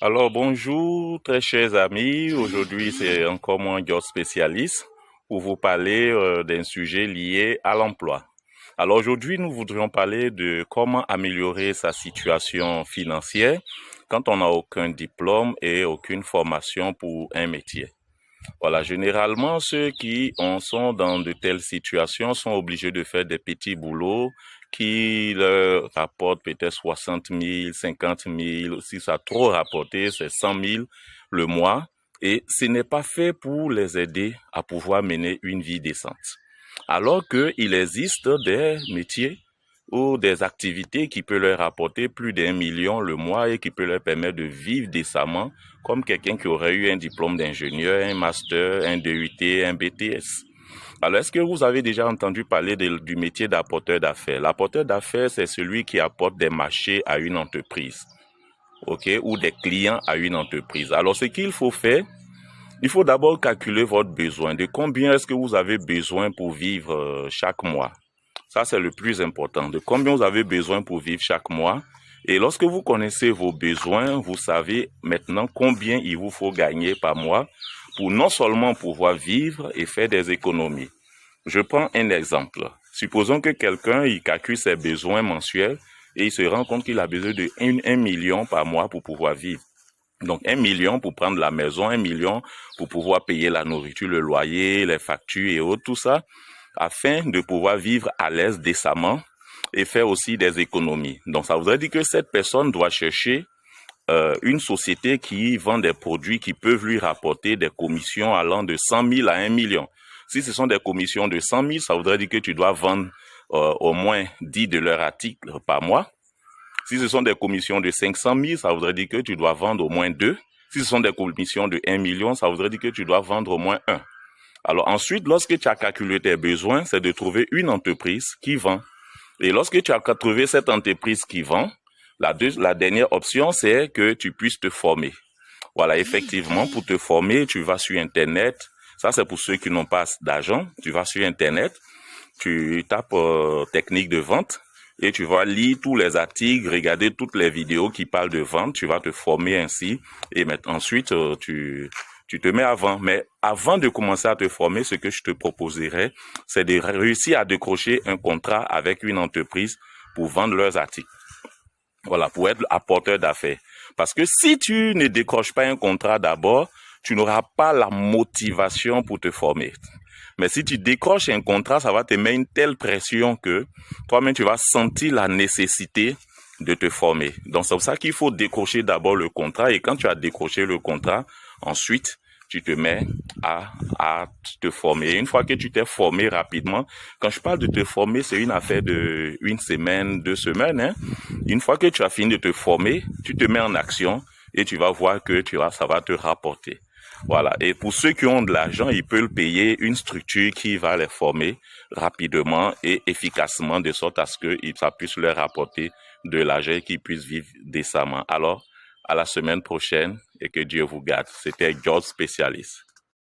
Alors bonjour très chers amis, aujourd'hui c'est encore moi George spécialiste pour vous parler d'un sujet lié à l'emploi. Alors aujourd'hui nous voudrions parler de comment améliorer sa situation financière quand on n'a aucun diplôme et aucune formation pour un métier. Voilà, généralement, ceux qui sont dans de telles situations sont obligés de faire des petits boulots qui leur rapportent peut-être 60 000, 50 000. Si ça a trop rapporté, c'est 100 000 le mois. Et ce n'est pas fait pour les aider à pouvoir mener une vie décente. Alors qu'il existe des métiers ou des activités qui peuvent leur rapporter plus d'1 million le mois et qui peuvent leur permettre de vivre décemment, comme quelqu'un qui aurait eu un diplôme d'ingénieur, un master, un DUT, un BTS. Alors, est-ce que vous avez déjà entendu parler du métier d'apporteur d'affaires? L'apporteur d'affaires, c'est celui qui apporte des marchés à une entreprise, ok, ou des clients à une entreprise. Alors, ce qu'il faut faire, il faut d'abord calculer votre besoin. De combien est-ce que vous avez besoin pour vivre chaque mois? Ça, c'est le plus important. De combien vous avez besoin pour vivre chaque mois? Et lorsque vous connaissez vos besoins, vous savez maintenant combien il vous faut gagner par mois pour non seulement pouvoir vivre et faire des économies. Je prends un exemple. Supposons que quelqu'un, il calcule ses besoins mensuels et il se rend compte qu'il a besoin de 1 million par mois pour pouvoir vivre. Donc 1 million pour prendre la maison, 1 million pour pouvoir payer la nourriture, le loyer, les factures et autres, tout ça, afin de pouvoir vivre à l'aise décemment et faire aussi des économies. Donc ça voudrait dire que cette personne doit chercher une société qui vend des produits qui peuvent lui rapporter des commissions allant de 100 000 à 1 million. Si ce sont des commissions de 100 000, ça voudrait dire que tu dois vendre au moins 10 de leurs articles par mois. Si ce sont des commissions de 500 000, ça voudrait dire que tu dois vendre au moins 2. Si ce sont des commissions de 1 million, ça voudrait dire que tu dois vendre au moins 1. Alors ensuite, lorsque tu as calculé tes besoins, c'est de trouver une entreprise qui vend. Et lorsque tu as trouvé cette entreprise qui vend, la dernière option, c'est que tu puisses te former. Voilà, effectivement, pour te former, tu vas sur Internet. Ça, c'est pour ceux qui n'ont pas d'argent. Tu vas sur Internet, tu tapes technique de vente et tu vas lire tous les articles, regarder toutes les vidéos qui parlent de vente. Tu vas te former ainsi et ensuite, tu te mets avant. Mais avant de commencer à te former, ce que je te proposerais, c'est de réussir à décrocher un contrat avec une entreprise pour vendre leurs articles. Voilà, pour être apporteur d'affaires. Parce que si tu ne décroches pas un contrat d'abord, tu n'auras pas la motivation pour te former. Mais si tu décroches un contrat, ça va te mettre une telle pression que toi-même, tu vas sentir la nécessité de te former. Donc, c'est pour ça qu'il faut décrocher d'abord le contrat. Et quand tu as décroché le contrat, ensuite, tu te mets à te former. Et une fois que tu t'es formé rapidement, quand je parle de te former, c'est une affaire de 1 semaine, 2 semaines. Hein. Une fois que tu as fini de te former, tu te mets en action et tu vas voir que ça va te rapporter. Voilà. Et pour ceux qui ont de l'argent, ils peuvent payer une structure qui va les former rapidement et efficacement de sorte à ce que ça puisse leur rapporter de l'argent et qu'ils puissent vivre décemment. Alors, à la semaine prochaine et que Dieu vous garde. C'était George Spécialiste.